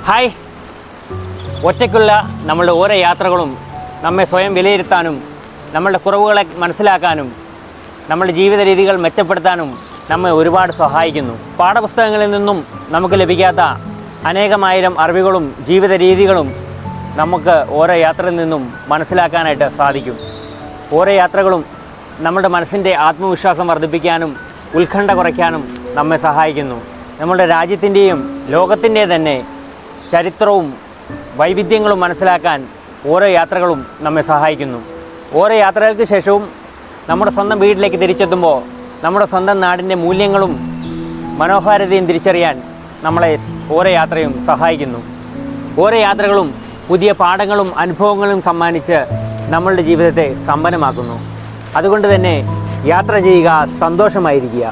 Hi. ഒറ്റയ്ക്കുള്ള നമ്മളുടെ ഓരോ യാത്രകളും നമ്മെ സ്വയം വിലയിരുത്താനും നമ്മളുടെ കുറവുകളെ മനസ്സിലാക്കാനും നമ്മളുടെ ജീവിത രീതികൾ മെച്ചപ്പെടുത്താനും നമ്മെ ഒരുപാട് സഹായിക്കുന്നു. പാഠപുസ്തകങ്ങളിൽ നിന്നും നമുക്ക് ലഭിക്കാത്ത അനേകമായിരം അറിവുകളും ജീവിത രീതികളും നമുക്ക് ഓരോ യാത്രയിൽ നിന്നും മനസ്സിലാക്കാനായിട്ട് സാധിക്കും. ഓരോ യാത്രകളും നമ്മുടെ മനസ്സിൻ്റെ ആത്മവിശ്വാസം വർദ്ധിപ്പിക്കാനും ഉത്കണ്ഠ കുറയ്ക്കാനും നമ്മെ സഹായിക്കുന്നു. നമ്മുടെ രാജ്യത്തിൻ്റെയും ലോകത്തിൻ്റെ തന്നെ ചരിത്രവും വൈവിധ്യങ്ങളും മനസ്സിലാക്കാൻ ഓരോ യാത്രകളും നമ്മെ സഹായിക്കുന്നു. ഓരോ യാത്രകൾക്ക് ശേഷവും നമ്മുടെ സ്വന്തം വീട്ടിലേക്ക് തിരിച്ചെത്തുമ്പോൾ നമ്മുടെ സ്വന്തം നാടിൻ്റെ മൂല്യങ്ങളും മനോഹാരിതയും തിരിച്ചറിയാൻ നമ്മളെ ഓരോ യാത്രയും സഹായിക്കുന്നു. ഓരോ യാത്രകളും പുതിയ പാഠങ്ങളും അനുഭവങ്ങളും സമ്മാനിച്ച് നമ്മളുടെ ജീവിതത്തെ സമ്പന്നമാക്കുന്നു. അതുകൊണ്ട് തന്നെ യാത്ര ചെയ്യുക, സന്തോഷമായിരിക്കുക.